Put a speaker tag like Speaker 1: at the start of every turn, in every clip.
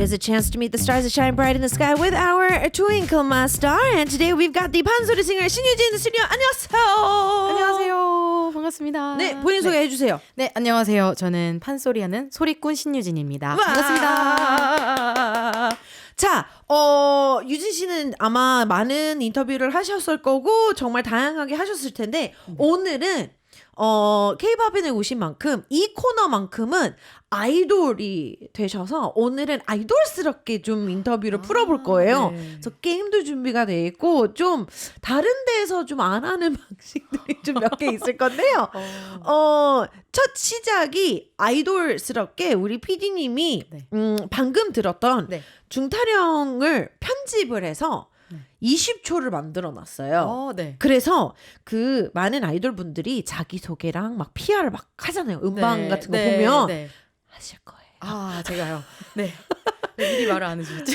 Speaker 1: is a chance to meet the stars that shine bright in the sky with our twinkle master. And today we've got the 판소리 singer 신유진 in the studio. 안녕하세요.
Speaker 2: 안녕하세요. 반갑습니다.
Speaker 1: 네, 본인 소개해 주세요.
Speaker 2: 네, 안녕하세요. 저는 판소리하는 소리꾼 신유진입니다. 반갑습니다.
Speaker 1: 자, 유진 씨는 아마 많은 인터뷰를 하셨을 거고 정말 다양하게 하셨을 텐데 오늘은 K-팝인에 오신 만큼 이 코너만큼은 아이돌이 되셔서 오늘은 아이돌스럽게 좀 인터뷰를 풀어볼 거예요.
Speaker 2: 네.
Speaker 1: 그래서 게임도 준비가 돼 있고 좀 다른 데에서 좀 안 하는 방식들이 좀 몇 개 있을 건데요. 첫 시작이 아이돌스럽게 우리 PD님이
Speaker 2: 네.
Speaker 1: 방금 들었던
Speaker 2: 네.
Speaker 1: 중타령을 편집을 해서 20초를 만들어 놨어요.
Speaker 2: 네.
Speaker 1: 그래서 그 많은 아이돌 분들이 자기소개랑 막 PR 막 하잖아요. 음방 같은 거 보면 하실 거예요.
Speaker 2: 아, 제가요. 네. 미리 말을 안 해주셨지.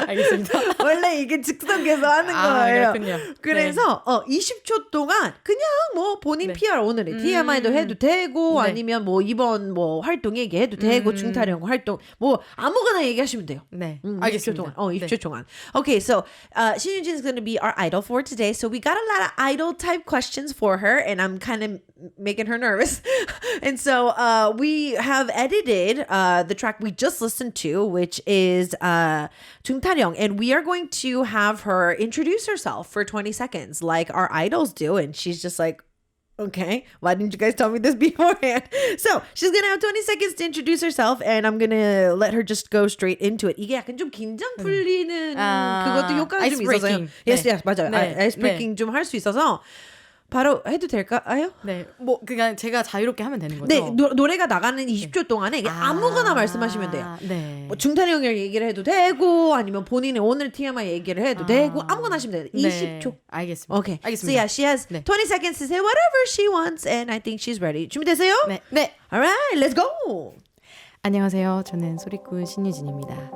Speaker 2: 알겠습니다.
Speaker 1: 원래 이게 즉석에서 하는 거예요.
Speaker 2: 그렇군요.
Speaker 1: 그래서 20초 동안 그냥 뭐 본인
Speaker 2: 네.
Speaker 1: PR 오늘의 TMI도 해도 되고
Speaker 2: 네.
Speaker 1: 아니면 뭐 이번 뭐 활동 얘기해도 되고 중타령 활동 뭐 아무거나 얘기하시면 돼요.
Speaker 2: 네.
Speaker 1: 20초
Speaker 2: 알겠습니다.
Speaker 1: 동안. 20초 동안. Okay, so 신유진 is going to be our idol for today. So we got a lot of idol type questions for her and I'm kind of making her nervous. And so we have edited the track we just listened to, which is 중타령, and we are going to have her introduce herself for 20 seconds like our idols do. And she's just like, okay, why didn't you guys tell me this beforehand? So she's gonna have 20 seconds to introduce herself, and I'm gonna let her just go straight into it. 이게 약간 좀 긴장 풀리는 그것도 효과가 좀 있어서요. Yes, yes, 맞아요.
Speaker 2: 네.
Speaker 1: 아이스 브레이킹 좀 할 수 있어서 바로 해도 될까요?
Speaker 2: 네. 뭐 그냥 제가 자유롭게 하면 되는 거죠.
Speaker 1: 네, 노래가 나가는 20초 동안에 아무거나 말씀하시면 돼요.
Speaker 2: 네.
Speaker 1: 뭐 중타령을 얘기를 해도 되고 아니면 본인의 오늘 TMI 얘기를 해도 되고 아무거나 하시면 돼요. 20초.
Speaker 2: 네. 알겠습니다.
Speaker 1: Okay.
Speaker 2: 알겠습니다.
Speaker 1: So yeah, she has 20 seconds to say whatever she wants, and I think she's ready. 준비되세요?
Speaker 2: 네. 네.
Speaker 1: Alright, let's go.
Speaker 2: 안녕하세요. 저는 소리꾼 신유진입니다.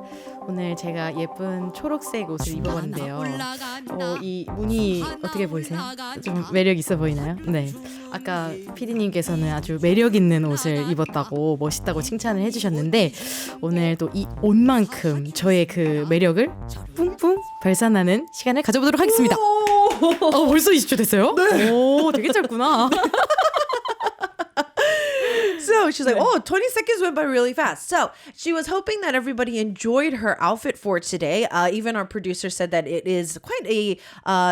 Speaker 2: 오늘 제가 예쁜 초록색 옷을 입어봤는데요. 이 무늬 어떻게 보이세요? 좀 매력 있어 보이나요? 네. 아까 PD님께서는 아주 매력 있는 옷을 입었다고 멋있다고 칭찬을 해주셨는데 오늘 또 이 옷만큼 저의 그 매력을 뿜뿜 발산하는 시간을 가져보도록 하겠습니다. 벌써 20초 됐어요? 네. 오, 되게 짧구나.
Speaker 1: So she's like, 20 seconds went by really fast. So she was hoping that everybody enjoyed her outfit for today. Even our producer said that it is quite a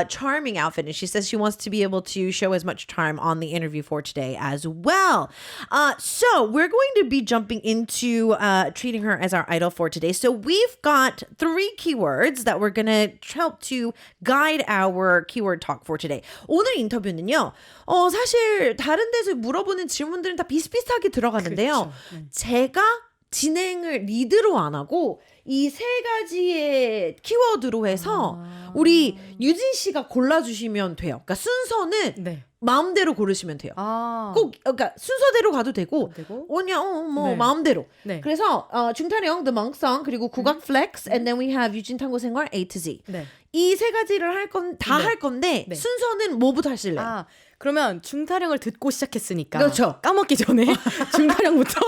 Speaker 1: charming outfit. And she says she wants to be able to show as much charm on the interview for today as well. So we're going to be jumping into treating her as our idol for today. So we've got 3 keywords that we're going to help to guide our keyword talk for today. 오늘 인터뷰는요. 사실 다른 데서 물어보는 질문들은 다 비슷비슷하게 들어가는데요.
Speaker 2: 그렇죠.
Speaker 1: 제가 진행을 리드로 안 하고 이 3가지의 키워드로 해서 우리 유진 씨가 골라주시면 돼요. 그러니까 순서는
Speaker 2: 네.
Speaker 1: 마음대로 고르시면 돼요. 꼭 그러니까 순서대로 가도 되고 그냥 뭐
Speaker 2: 네.
Speaker 1: 마음대로.
Speaker 2: 네.
Speaker 1: 그래서 중타령, The Monk Song 그리고 국악 Flex, and then we have 유진 탐구 생활 A to Z.
Speaker 2: 네.
Speaker 1: 이 3가지를 다 할 건데
Speaker 2: 네.
Speaker 1: 순서는 뭐부터 하실래요?
Speaker 2: 그러면 중타령을 듣고 시작했으니까
Speaker 1: 그렇죠.
Speaker 2: 까먹기 전에 중타령부터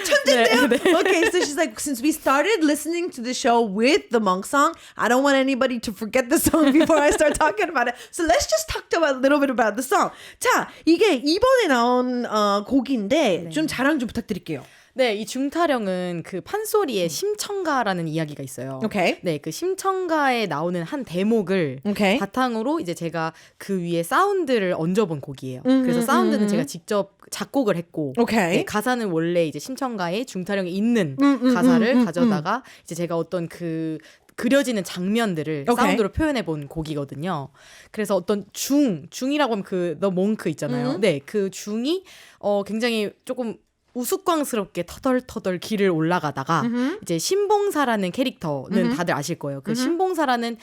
Speaker 1: 천재인데요?
Speaker 2: 네.
Speaker 1: Okay, so she's like, since we started listening to the show with the Monk Song, I don't want anybody to forget the song before I start talking about it. So let's just talk a little bit about the song. 자, 이게 이번에 나온 곡인데 좀 자랑 좀 부탁드릴게요.
Speaker 2: 네, 이 중타령은 그 판소리의 심청가라는 이야기가 있어요.
Speaker 1: Okay.
Speaker 2: 네, 그 심청가에 나오는 한 대목을
Speaker 1: Okay.
Speaker 2: 바탕으로 이제 제가 그 위에 사운드를 얹어본 곡이에요. 그래서 사운드는 제가 직접 작곡을 했고,
Speaker 1: Okay.
Speaker 2: 네, 가사는 원래 이제 심청가에 중타령에 있는 가사를 가져다가 이제 제가 어떤 그 그려지는 장면들을
Speaker 1: Okay.
Speaker 2: 사운드로 표현해 본 곡이거든요. 그래서 어떤 중이라고 하면 그 The Monk 있잖아요. 네, 그 중이 굉장히 조금 우스꽝스럽게 터덜터덜 길을 올라가다가 이제 신봉사라는 캐릭터는 다들 아실 거예요. 그 신봉사라는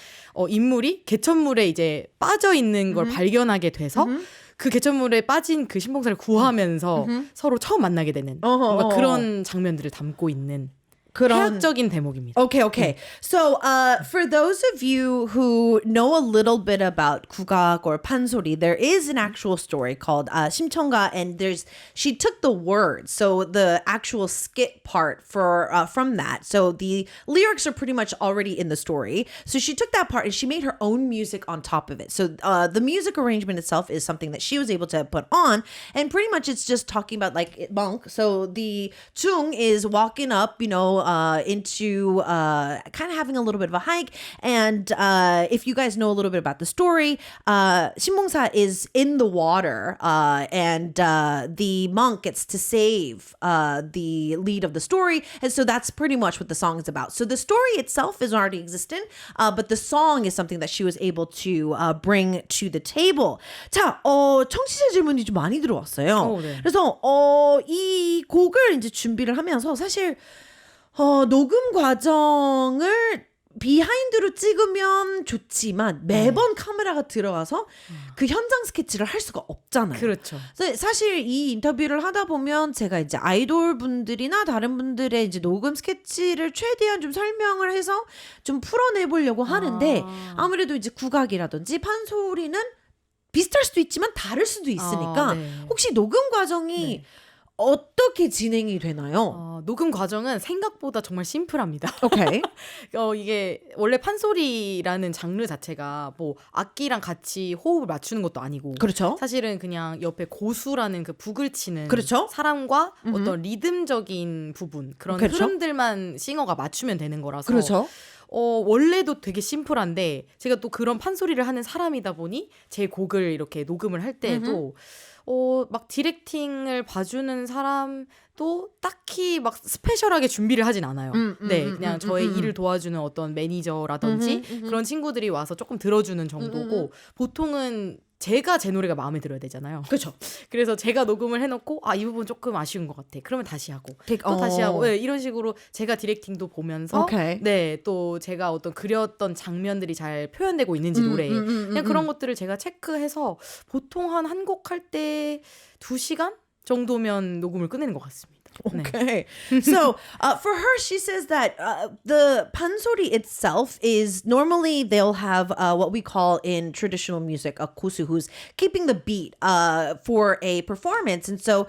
Speaker 2: 인물이 개천물에 이제 빠져 있는 걸 발견하게 돼서 그 개천물에 빠진 그 신봉사를 구하면서 서로 처음 만나게 되는 뭔가 그런 장면들을 담고 있는 해학적인 대목입니다.
Speaker 1: Okay. So, for those of you who know a little bit about 국악 or pansori, there is an actual story called 심청가, and she took the words, so the actual skit part from that. So the lyrics are pretty much already in the story. So she took that part and she made her own music on top of it. So the music arrangement itself is something that she was able to put on, and pretty much it's just talking about like monk. So the 중 is walking up, into kind of having a little bit of a hike. And if you guys know a little bit about the story, 신봉사 is in the water, and the monk gets to save the lead of the story. And so that's pretty much what the song is about. So the story itself is already existent, but the song is something that she was able to bring to the table. 자, 청취자 질문이 좀 많이 들어왔어요.
Speaker 2: 네.
Speaker 1: 그래서 이 곡을 이제 준비를 하면서 사실 녹음 과정을 비하인드로 찍으면 좋지만 매번 카메라가 들어가서 그 현장 스케치를 할 수가 없잖아요.
Speaker 2: 그렇죠.
Speaker 1: 사실 이 인터뷰를 하다 보면 제가 이제 아이돌 분들이나 다른 분들의 이제 녹음 스케치를 최대한 좀 설명을 해서 좀 풀어내 보려고 하는데 아무래도 이제 국악이라든지 판소리는 비슷할 수도 있지만 다를 수도 있으니까
Speaker 2: 네.
Speaker 1: 혹시 녹음 과정이 어떻게 진행이 되나요?
Speaker 2: 녹음 과정은 생각보다 정말 심플합니다.
Speaker 1: 오케이.
Speaker 2: 이게 원래 판소리라는 장르 자체가 뭐 악기랑 같이 호흡을 맞추는 것도 아니고
Speaker 1: 그렇죠.
Speaker 2: 사실은 그냥 옆에 고수라는 그 북을 치는
Speaker 1: 그렇죠.
Speaker 2: 사람과 어떤 리듬적인 부분 그런
Speaker 1: 그렇죠.
Speaker 2: 흐름들만 싱어가 맞추면 되는 거라서
Speaker 1: 그렇죠.
Speaker 2: 원래도 되게 심플한데 제가 또 그런 판소리를 하는 사람이다 보니 제 곡을 이렇게 녹음을 할 때에도 막 디렉팅을 봐주는 사람도 딱히 막 스페셜하게 준비를 하진 않아요. 네, 그냥 저의 일을 도와주는 어떤 매니저라든지 그런 친구들이 와서 조금 들어주는 정도고 보통은 제가 제 노래가 마음에 들어야 되잖아요.
Speaker 1: 그렇죠.
Speaker 2: 그래서 제가 녹음을 해놓고 이 부분 조금 아쉬운 것 같아. 그러면 다시 하고 또 다시 하고 네, 이런 식으로 제가 디렉팅도 보면서
Speaker 1: 오케이.
Speaker 2: 네, 또 제가 어떤 그렸던 장면들이 잘 표현되고 있는지 노래에 그냥 그런 것들을 제가 체크해서 보통 한 곡 할 때 2시간 정도면 녹음을 끝내는 것 같습니다.
Speaker 1: Okay. So for her, she says that the pansori itself is normally they'll have what we call in traditional music a 고수 who's keeping the beat for a performance. And so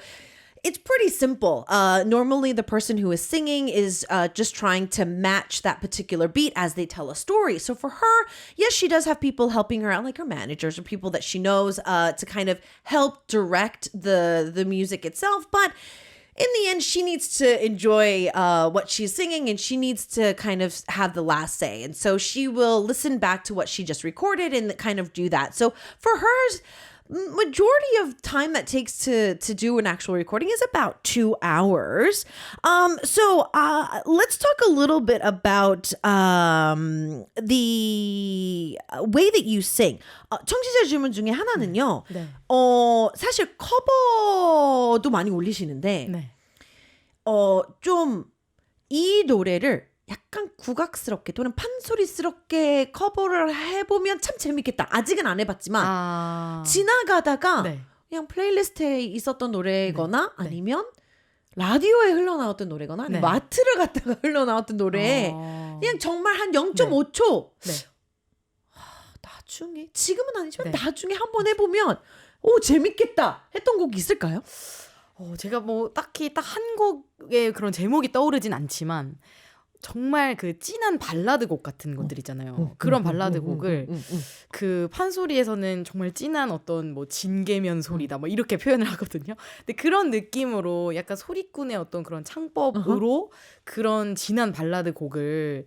Speaker 1: it's pretty simple. Normally, the person who is singing is just trying to match that particular beat as they tell a story. So for her, yes, she does have people helping her out, like her managers or people that she knows to kind of help direct the music itself. But in the end, she needs to enjoy what she's singing and she needs to kind of have the last say. And so she will listen back to what she just recorded and kind of do that. So for hers, majority of time that takes to do an actual recording is about 2 hours. So let's talk a little bit about the way that you sing. 청취자 질문 중에 하나는요.
Speaker 2: 네.
Speaker 1: 사실 커버도 많이 올리시는데
Speaker 2: 네.
Speaker 1: 좀 이 노래를 약간 국악스럽게 또는 판소리스럽게 커버를 해보면 참 재밌겠다. 아직은 안 해봤지만 지나가다가
Speaker 2: 네.
Speaker 1: 그냥 플레이리스트에 있었던 노래거나
Speaker 2: 네.
Speaker 1: 아니면 라디오에 흘러나왔던 노래거나 아니면
Speaker 2: 네.
Speaker 1: 마트를 갔다가 흘러나왔던 노래 그냥 정말 한 0.5초
Speaker 2: 네.
Speaker 1: 나중에 지금은 아니지만
Speaker 2: 네.
Speaker 1: 나중에 한번 해보면 재밌겠다 했던 곡 있을까요?
Speaker 2: 제가 뭐 딱히 딱 한 곡의 그런 제목이 떠오르진 않지만 정말 그 진한 발라드 곡 같은 것들 있잖아요. 그런 발라드 곡을 그 판소리에서는 정말 진한 어떤 뭐 진계면 소리다 뭐 이렇게 표현을 하거든요. 근데 그런 느낌으로 약간 소리꾼의 어떤 그런 창법으로 그런 진한 발라드 곡을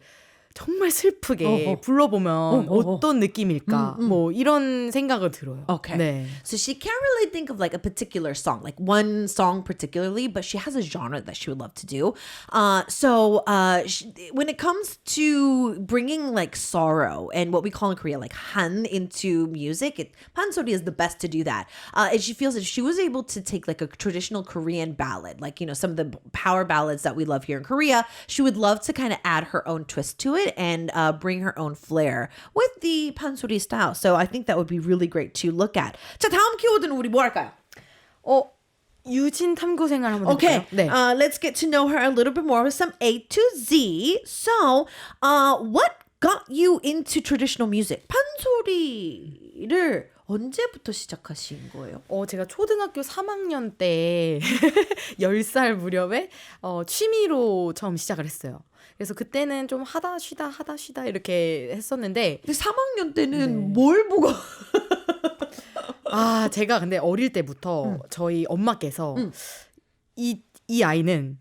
Speaker 2: 정말 슬프게 불러보면 어떤 느낌일까? 뭐 이런 생각을 들어요.
Speaker 1: Okay.
Speaker 2: 네.
Speaker 1: So she can't really think of like a particular song, like one song particularly, but she has a genre that she would love to do. When it comes to bringing like sorrow and what we call in Korea like han into music, pansori is the best to do that. And she feels that if she was able to take like a traditional Korean ballad, like, some of the power ballads that we love here in Korea, she would love to kind of add her own twist to it and bring her own flair with the pansori style. So I think that would be really great to look at. 자, 다음 키워드는 우리 뭐 할까요?
Speaker 2: 유진 탐구 생활 한번
Speaker 1: Okay,
Speaker 2: 해볼까요? 네.
Speaker 1: let's get to know her a little bit more with some A to Z. So, what got you into traditional music? 판소리를 언제부터 시작하신 거예요?
Speaker 2: 제가 초등학교 3학년 때 10살 무렵에 취미로 처음 시작을 했어요. 그래서 그때는 좀 하다 쉬다 이렇게 했었는데
Speaker 1: 근데 3학년 때는
Speaker 2: 네.
Speaker 1: 뭘 보고
Speaker 2: 제가 근데 어릴 때부터 저희 엄마께서 이 아이는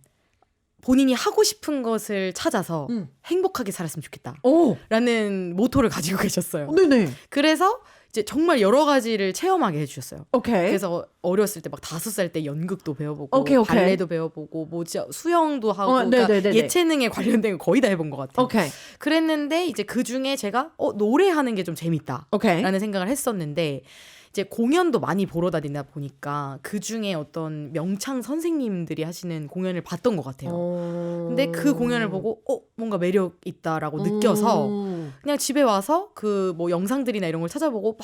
Speaker 2: 본인이 하고 싶은 것을 찾아서 행복하게 살았으면 좋겠다
Speaker 1: 오,
Speaker 2: 라는 모토를 가지고 계셨어요.
Speaker 1: 네네.
Speaker 2: 그래서 이제 정말 여러 가지를 체험하게 해주셨어요.
Speaker 1: 오케이.
Speaker 2: 그래서 어렸을 때 막 5살 때 연극도 배워보고
Speaker 1: 오케이.
Speaker 2: 발레도 배워보고 수영도 하고 그러니까
Speaker 1: 네네네네.
Speaker 2: 예체능에 관련된 거 거의 다 해본 것 같아요.
Speaker 1: 오케이.
Speaker 2: 그랬는데 이제 그중에 제가 노래하는 게 좀 재밌다
Speaker 1: 오케이.
Speaker 2: 라는 생각을 했었는데 이제 공연도 많이 보러 다니다 보니까 그중에 어떤 명창 선생님들이 하시는 공연을 봤던 것 같아요. 근데 그 공연을 보고 뭔가 매력 있다라고 느껴서 그냥 집에 와서 그 뭐 영상들이나 이런 걸 찾아보고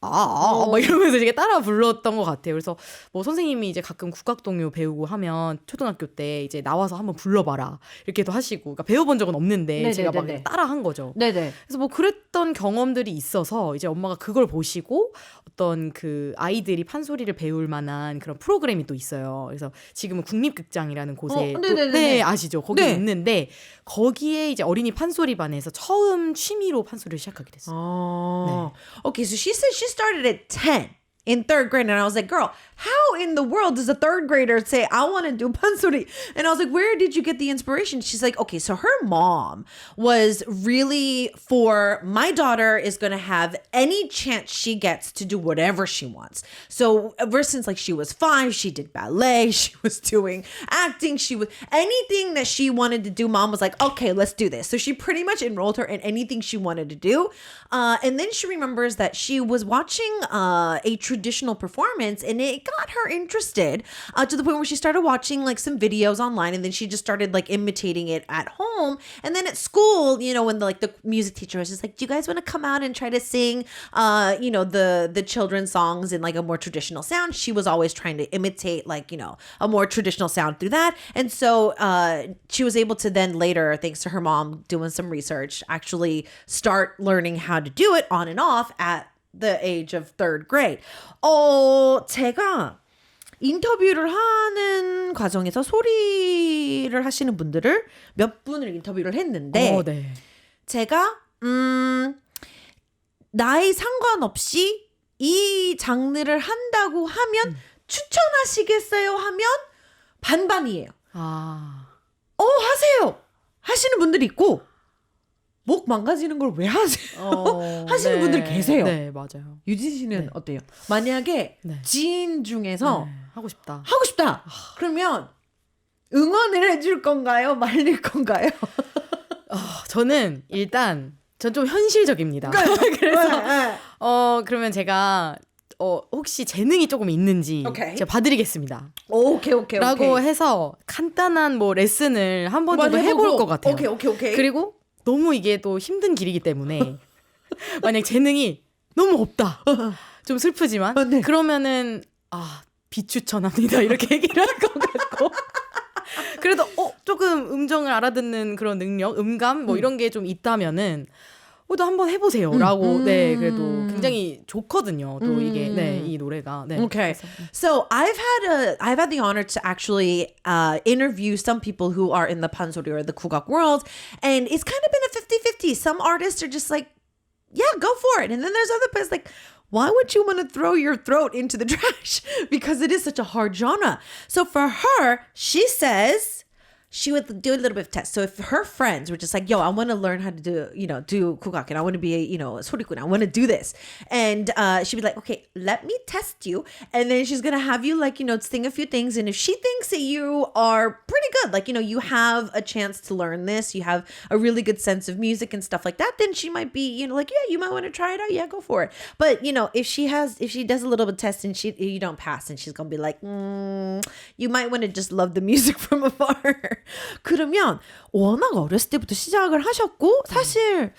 Speaker 2: 막 이러면서 되게 따라 불렀던 것 같아요. 그래서 뭐 선생님이 이제 가끔 국악동요 배우고 하면 초등학교 때 이제 나와서 한번 불러봐라 이렇게도 하시고 그러니까 배워본 적은 없는데
Speaker 1: 네네네네.
Speaker 2: 제가 막 따라 한 거죠.
Speaker 1: 네네.
Speaker 2: 그래서 뭐 그랬던 경험들이 있어서 이제 엄마가 그걸 보시고 어떤 그 아이들이 판소리를 배울 만한 그런 프로그램이 또 있어요. 그래서 지금은 국립극장이라는 곳에 또,
Speaker 1: 네네네네.
Speaker 2: 네 아시죠? 거기
Speaker 1: 네.
Speaker 2: 있는데 거기에 이제 어린이 판소리반에서 처음 취미로 판소리를 시작하게 됐어요.
Speaker 1: Oh. Okay, so she said she started at 10 in third grade. And I was like, girl, how in the world does a third grader say, I want to do pansori? And I was like, where did you get the inspiration? She's like, okay, so her mom was really for my daughter is going to have any chance she gets to do whatever she wants. So ever since like she was 5, she did ballet, she was doing acting, she was anything that she wanted to do. Mom was like, okay, let's do this. So she pretty much enrolled her in anything she wanted to do. And then she remembers that she was watching a traditional performance and it got her interested to the point where she started watching like some videos online and then she just started like imitating it at home. And then at school, you know, when the music teacher was just like, do you guys want to come out and try to sing, you know, the children's songs in like a more traditional sound? She was always trying to imitate like, you know, a more traditional sound through that. And so she was able to then later, thanks to her mom doing some research, actually start learning how to do it on and off at the age of third grade. 제가 인터뷰를 하는 과정에서 소리를 하시는 분들을 몇 분을 인터뷰를 했는데
Speaker 2: 네.
Speaker 1: 제가 나이 상관없이 이 장르를 한다고 하면 추천하시겠어요? 하면 반반이에요. 하세요. 하시는 분들이 있고 목 망가지는 걸 왜 하세요? 하시는
Speaker 2: 네.
Speaker 1: 분들 계세요.
Speaker 2: 네, 맞아요.
Speaker 1: 유진 씨는
Speaker 2: 네.
Speaker 1: 어때요? 만약에
Speaker 2: 네.
Speaker 1: 지인 중에서
Speaker 2: 네, 하고 싶다.
Speaker 1: 하고 싶다. 그러면 응원을 해줄 건가요? 말릴 건가요?
Speaker 2: 저는 일단 전 좀 현실적입니다. 그래서 그러면 제가 혹시 재능이 조금 있는지
Speaker 1: 오케이.
Speaker 2: 제가 봐드리겠습니다.
Speaker 1: 오케이.
Speaker 2: 라고 해서 간단한 뭐 레슨을 한 번 정도 해볼 것 같아요.
Speaker 1: 오케이.
Speaker 2: 그리고 너무 이게 또 힘든 길이기 때문에 만약 재능이 너무 없다. 좀 슬프지만
Speaker 1: 네.
Speaker 2: 그러면은 비추천합니다. 이렇게 얘기를 할 것 같고 그래도 조금 음정을 알아듣는 그런 능력, 음감 뭐 이런 게 좀 있다면은 또 한번 해보세요라고 네 그래도 굉장히 좋거든요. 또 이게 네 이 노래가 네.
Speaker 1: Okay. So I've had the honor to actually interview some people who are in the pansori or the kugak world, and it's kind of been a 50-50. Some artists are just like, yeah, go for it. And then there's other people like, why would you want to throw your throat into the trash? Because it is such a hard genre. So for her, she says she would do a little bit of test. So if her friends were just like, yo, I want to learn how to do kugak and I want to be a sorikun, I want to do this. And she'd be like, okay, let me test you. And then she's going to have you sing a few things. And if she thinks that you are pretty good, like, you have a chance to learn this, you have a really good sense of music and stuff like that, then she might be, like, yeah, you might want to try it out. Yeah, go for it. But, if she does a little bit of test and you don't pass and she's going to be like, you might want to just love the music from afar. 그러면 워낙 어렸을 때부터 시작을 하셨고 사실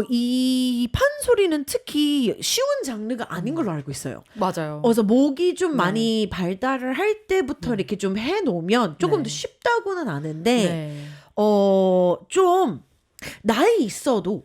Speaker 1: 이 판소리는 특히 쉬운 장르가 아닌 걸로 알고 있어요.
Speaker 2: 맞아요.
Speaker 1: 그래서 목이 좀 많이 발달을 할 때부터 이렇게 좀 해놓으면 조금 더 쉽다고는 아는데, 좀 나이 있어도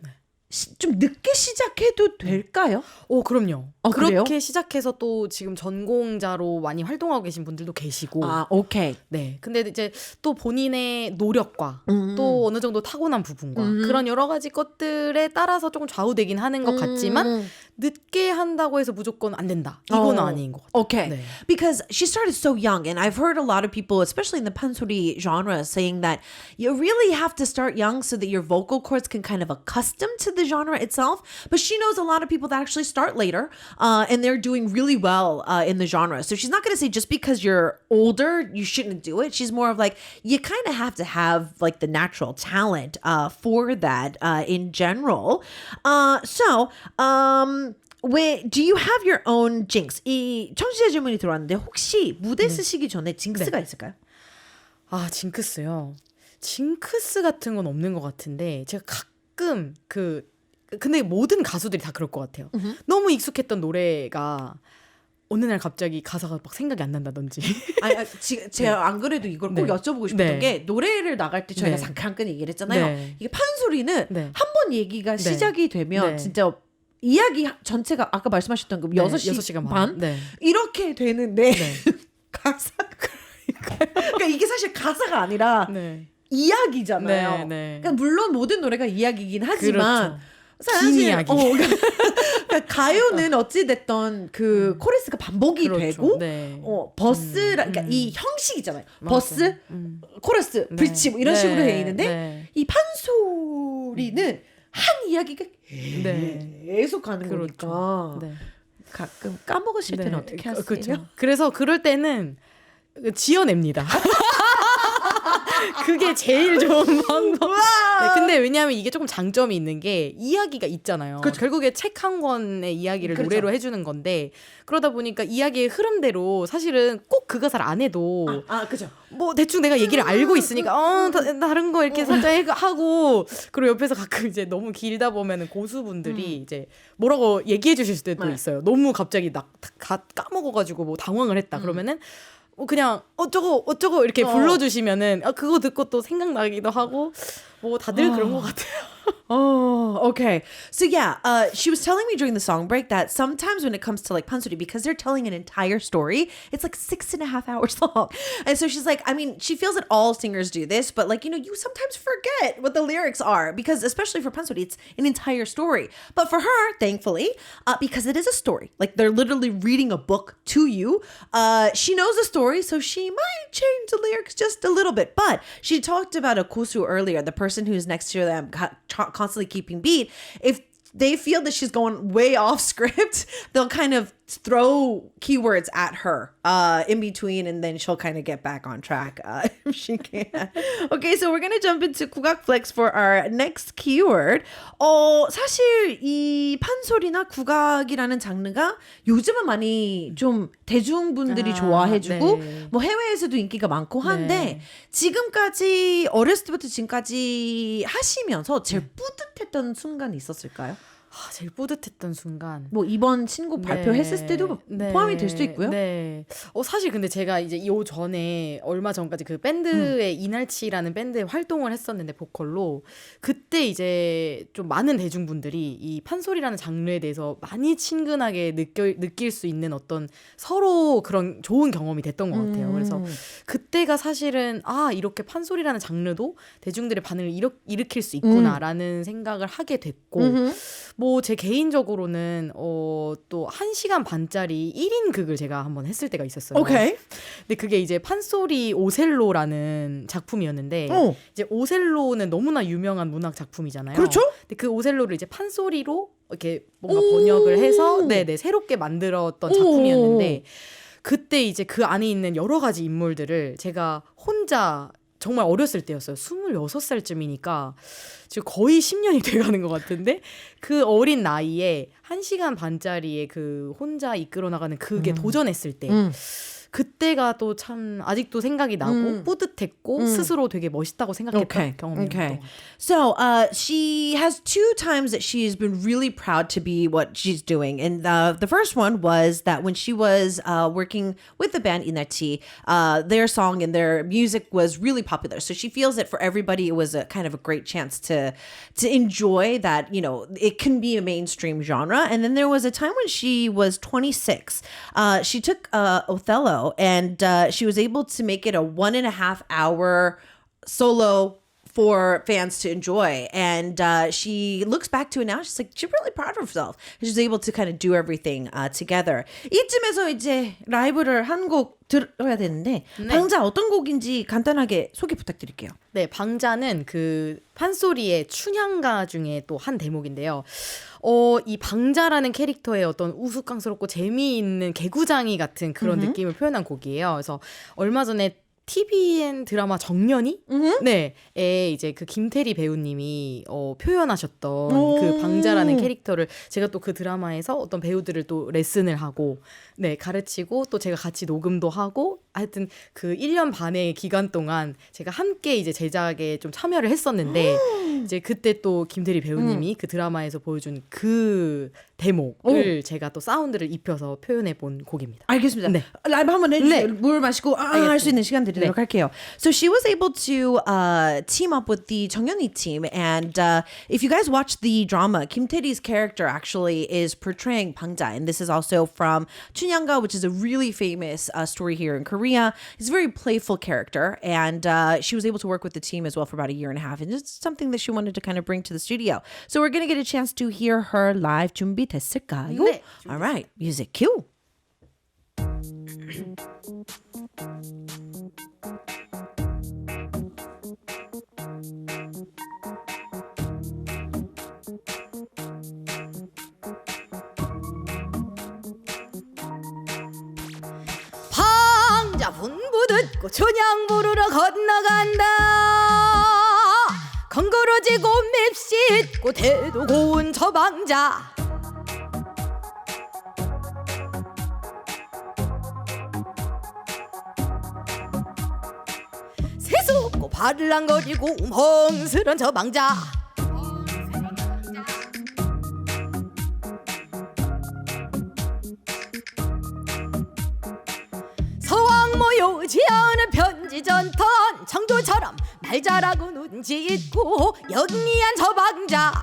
Speaker 1: 좀 늦게 시작해도 될까요?
Speaker 2: 그럼요.
Speaker 1: 그래요?
Speaker 2: 그렇게 시작해서 또 지금 전공자로 많이 활동하고 계신 분들도 계시고.
Speaker 1: 오케이.
Speaker 2: 네. 근데 이제 또 본인의 노력과 또 어느 정도 타고난 부분과 그런 여러 가지 것들에 따라서 조금 좌우되긴 하는 것 같지만 늦게 한다고 해서 무조건 안 된다. 이건 아닌 것 같아요.
Speaker 1: Okay.
Speaker 2: 네.
Speaker 1: Because she started so young, and I've heard a lot of people, especially in the pansori genre, saying that you really have to start young so that your vocal cords can kind of accustom to the genre itself. But she knows a lot of people that actually start later, and they're doing really well in the genre. So she's not going to say just because you're older, you shouldn't do it. She's more of like, you kind of have to have like the natural talent for that in general. Do you have your own jinx? 이 청취자 질문이 들어왔는데 혹시 무대 쓰시기 전에 징크스가 있을까요?
Speaker 2: 징크스요. 징크스 같은 건 없는 것 같은데 제가 가끔 근데 모든 가수들이 다 그럴 것 같아요. 너무 익숙했던 노래가 어느 날 갑자기 가사가 막 생각이 안 난다든지.
Speaker 1: 제가 안 그래도 이걸 꼭 여쭤보고 싶었던 게 노래를 나갈 때 저희가 잠깐 얘기를 했잖아요. 이게 판소리는 한 번 얘기가 시작이 되면 진짜 이야기 전체가 아까 말씀하셨던 그 6시간 반? 이렇게 되는데 가사가 그러니까 이게 사실 가사가 아니라 이야기잖아요. 그러니까 물론 모든 노래가 이야기이긴 하지만
Speaker 2: 긴 이야기.
Speaker 1: 그러니까 가요는 어찌됐던 그 코러스가 반복이 되고 그러니까 이 형식이잖아요. 버스, 코러스, 브릿지 뭐 이런 식으로 돼 있는데 이 판소리는 한 이야기가 계속 가는 거니까 가끔 까먹으실 때는 어떻게 하세요?
Speaker 2: 그렇죠. 그래서 그럴 때는 지어냅니다. 그게 제일 좋은 방법. 근데 왜냐하면 이게 조금 장점이 있는 게 이야기가 있잖아요. 결국에 책 한 권의 이야기를 노래로 해주는 건데 그러다 보니까 이야기의 흐름대로 사실은 꼭 그 가사를 안 해도 뭐 대충 내가 얘기를 알고 있으니까 다른 거 이렇게 살짝 하고 그리고 옆에서 가끔 이제 너무 길다 보면은 고수분들이 이제 뭐라고 얘기해 주실 때도 있어요. 너무 갑자기 까먹어가지고 뭐 당황을 했다 그러면은 그냥 어쩌고 이렇게 불러주시면은 그거 듣고 또 생각나기도 하고 뭐 다들 그런 것 같아요.
Speaker 1: Okay. So yeah, she was telling me during the song break that sometimes when it comes to like pansori, because they're telling an entire story, it's like 6.5 hours long. And so she's like, I mean, she feels that all singers do this, but like, you sometimes forget what the lyrics are because especially for pansori, it's an entire story. But for her, thankfully, because it is a story, like they're literally reading a book to you, she knows the story, so she might change the lyrics just a little bit. But she talked about a kosu earlier, the person who's next to them constantly keeping beat. If they feel that she's going way off script, they'll kind of throw keywords at her in between, and then she'll kind of get back on track if she can. Okay, so we're gonna jump into 국악 flex for our next keyword. 사실 이 판소리나 국악이라는 장르가 요즘은 많이 좀 대중분들이 좋아해주고 뭐 해외에서도 인기가 많고 한데 지금까지 어렸을 때부터 지금까지 하시면서 제일 뿌듯했던 순간이 있었을까요?
Speaker 2: 제일 뿌듯했던 순간.
Speaker 1: 뭐 이번 신곡 발표했을 때도 포함이 될 수도 있고요.
Speaker 2: 사실 근데 제가 이제 요 전에 얼마 전까지 그 밴드의 이날치라는 밴드에 활동을 했었는데 보컬로 그때 이제 좀 많은 대중분들이 이 판소리라는 장르에 대해서 많이 친근하게 느낄 수 있는 어떤 서로 그런 좋은 경험이 됐던 것 같아요. 그래서 그때가 사실은 이렇게 판소리라는 장르도 대중들의 반응을 일으킬 수 있구나라는 생각을 하게 됐고 뭐 제 개인적으로는 또 1시간 반짜리 1인 극을 제가 한번 했을 때가 있었어요.
Speaker 1: 오케이.
Speaker 2: 근데 그게 이제 판소리 오셀로라는 작품이었는데 이제 오셀로는 너무나 유명한 문학 작품이잖아요.
Speaker 1: 그렇죠?
Speaker 2: 근데 그 오셀로를 이제 판소리로 이렇게 뭔가 번역을 해서 새롭게 만들었던 작품이었는데 그때 이제 그 안에 있는 여러 가지 인물들을 제가 혼자 정말 어렸을 때였어요. 26살쯤이니까 지금 거의 10년이 돼가는 것 같은데 그 어린 나이에 1시간 반짜리의 그 혼자 이끌어 나가는 그게 도전했을 때 그때가 또 참 아직도 생각이 나고 뿌듯했고 스스로 되게 멋있다고 생각했던 경험이었던 것 같아요.
Speaker 1: So she has two times that she's been really proud to be what she's doing. And the first one was that when she was working with the band Inati, their song and their music was really popular. So she feels that for everybody, it was a kind of a great chance to enjoy that, you know, it can be a mainstream genre. And then there was a time when she was 26. She took Othello and she was able to make it a 1.5 hour solo for fans to enjoy. And she looks back to it now. She's like, she's really proud of herself. She's able to kind of do everything together. 이쯤에서 이제 라이브를 한 곡 들어야 되는데 방자 어떤 곡인지 간단하게 소개 부탁드릴게요.
Speaker 2: 네, 방자는 그 판소리의 춘향가 중에 또 한 대목인데요. 이 방자라는 캐릭터의 어떤 우스꽝스럽고 재미있는 개구장이 같은 그런 느낌을 표현한 곡이에요. 그래서 얼마 전에 TVN 드라마 정년이? 네, 에 이제 그 김태리 배우님이 표현하셨던 그 방자라는 캐릭터를 제가 또 그 드라마에서 어떤 배우들을 또 레슨을 하고 네, 가르치고 또 제가 같이 녹음도 하고 하여튼 그 1년 반의 기간 동안 제가 함께 이제 제작에 좀 참여를 했었는데 이제 그때 또 김태리 배우님이 그 드라마에서 보여준 그 대목을 제가 또 사운드를 입혀서 표현해 본 곡입니다.
Speaker 1: 알겠습니다.
Speaker 2: 네.
Speaker 1: 라이브 한번 해주세요.
Speaker 2: 네.
Speaker 1: 물 마시고 할 수 있는 시간 드리도록 할게요. So she was able to team up with the 정연이 team, and if you guys watch the drama, Kim Tae-ri's character actually is portraying Bangja, and this is also from Chunyanga, which is a really famous story here in Korea. He's a very playful character, and she was able to work with the team as well for about 1.5 years, and it's something that she wanted to kind of bring to the studio. So we're going to get a chance to hear her live. 준비됐을까요?
Speaker 2: 네,
Speaker 1: All right, music cue.
Speaker 2: 방자 분부 듣고 춘향 부르러 건너간다. 건그러지고 맵씻고 대도 고운 저 방자. 세수없고 발랑거리고 웅성스런 저 방자. 서왕 모여오지 않은 편지 전턴 청도처럼 말 잘하고 눈치 있고 영리한 저 방자.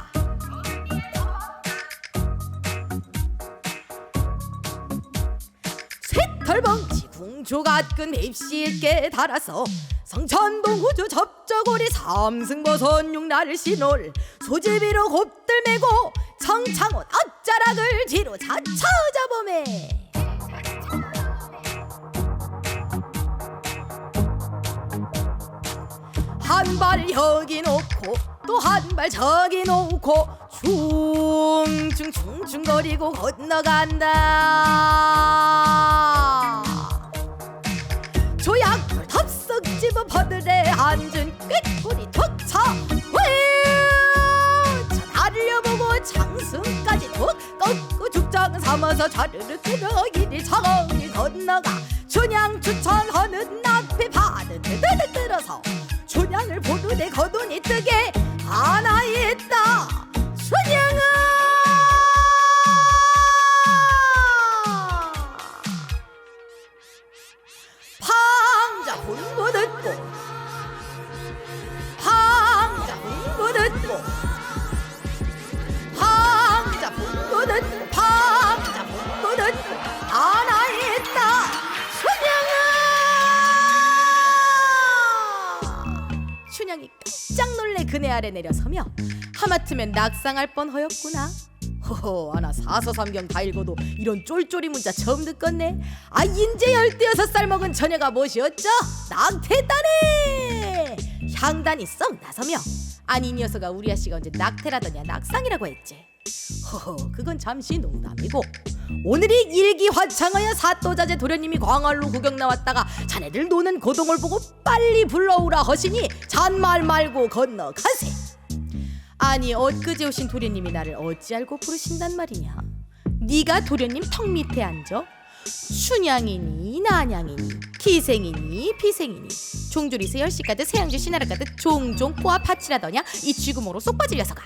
Speaker 2: 쇠털벙치 궁조갓근 맵시 있게 달아서 성천동 구주 접저고리 삼승버선 육나를 신올 소집이로 곱들 메고 청창옷 앞자락을 뒤로 차차 잡아매. 한 발 여기 놓고 또 한 발 저기 놓고 충충충충거리고 건너간다. 조약돌 덥석 집어 버들에 앉은 꾀꼬리 툭차 저 나르려보고 장승까지 툭 꺾고 죽장 삼아서 자르르 뚫어 이리 차가우니 건너가 춘향 추천하는 앞에 받은 드드드 들어서 춘향을 보르되 거둔이 뜨게 하나 있다. 춘향아 방자 hun부 듣고 방자 hun부 듣고 방자 hun부 듣고 방자 hun부 듣고 하나 있다. 춘향이 깜짝 놀래 그네 아래 내려서며 하마터면 낙상할 뻔하였구나. 허허, 아나 사서삼경 다 읽어도 이런 쫄쫄이 문자 처음 듣겠네. 아, 인제 16살 먹은 처녀가 무엇이었죠? 낙태다네. 향단이 썩 나서며 아니 이 녀석아 우리 아씨가 언제 낙태라더냐 낙상이라고 했지. 허허, 그건 잠시 농담이고 오늘이 일기화창하여 사또자제 도련님이 광활로 구경 나왔다가 자네들 노는 고동을 보고 빨리 불러오라 하시니 잔말 말고 건너가세. 아니 엊그제 오신 도련님이 나를 어찌 알고 부르신단 말이냐. 네가 도련님 턱 밑에 앉아 춘향이니 난향이니 기생이니 비생이니 종조리서 열시가득 새양주 신하라 가득 종종 꼬아 파치라더냐 이 쥐구멍으로 쏙 빠질 녀석아.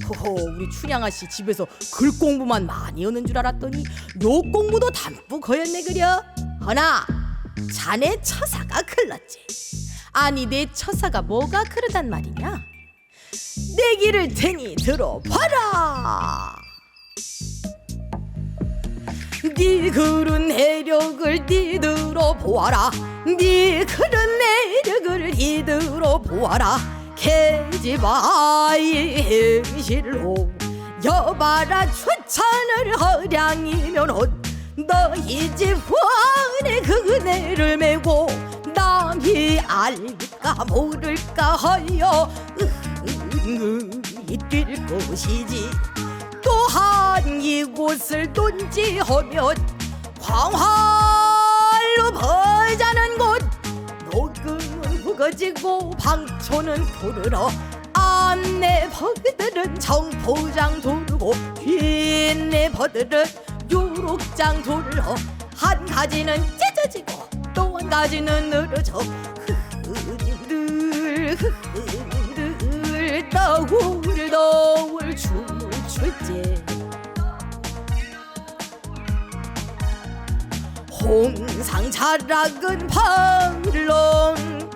Speaker 2: 호호 우리 춘향아씨 집에서 글 공부만 많이 하는 줄 알았더니 요 공부도 담뿍 하였네 그려. 허나 자네 처사가 글렀지. 아니 내 처사가 뭐가 그러단 말이냐. 내기를 테니 들어봐라. 네 그런 내력을 네 들어보아라. 네 그런 내력을 네 들어보아라. 계집아이 행실로 여봐라 추천을 허량이면 헛 너희 집 후안에 그네를 메고 남이 알까 모를까 하여 뛸 것이지. 또한 이곳을 돈지하면 광활로 버자는 곳 녹음은 후거지고 방초는 도르러 안내 버들은 정포장 도르고 뒷내 버들은 유록장 도르러 한 가지는 찢어지고 또 한 가지는 늘어져 흔들 너울 춤을 출지. 홍상 자락은 발롱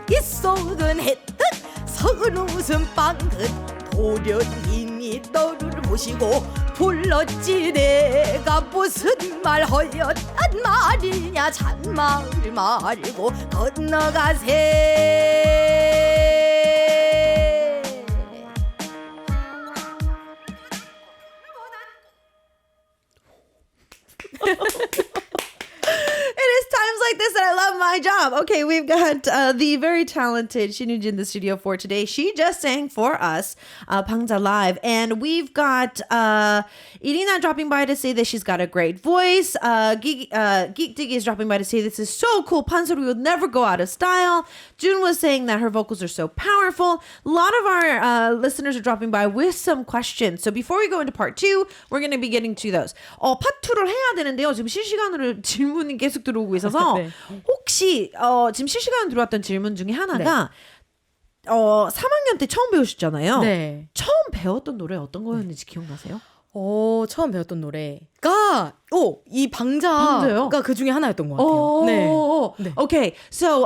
Speaker 2: 이 속은 해뜻 석은 웃음 빵긋 도련님이 너를 모시고 불렀지. 내가 무슨 말 허였단 말이냐. 잔마을 말고 건너가세.
Speaker 1: It is times like this that I love my job. Okay, we've got the very talented Shinjuji in the studio for today. She just sang for us, Pangja Live. And we've got Irina dropping by to say that she's got a great voice. Geek Diggy is dropping by to say this is so cool. Pansaru will never go out of style. June was saying that her vocals are so powerful. A lot of our listeners are dropping by with some questions. So before we go into part 2, we're going to be getting to those. Part 2를 해야 되는데요. 지금 실시간으로 질문이 계속 들어오고 있어서
Speaker 2: 네.
Speaker 1: 혹시 지금 실시간으로 들어왔던 질문 중에 하나가 3학년 때 처음 배우셨잖아요.
Speaker 2: 네.
Speaker 1: 처음 배웠던 노래 어떤 거였는지 기억나세요?
Speaker 2: 처음 배웠던 노래가 이 방자가
Speaker 1: 방자요?
Speaker 2: 그 중에 하나였던 것 같아요. 네.
Speaker 1: Okay, so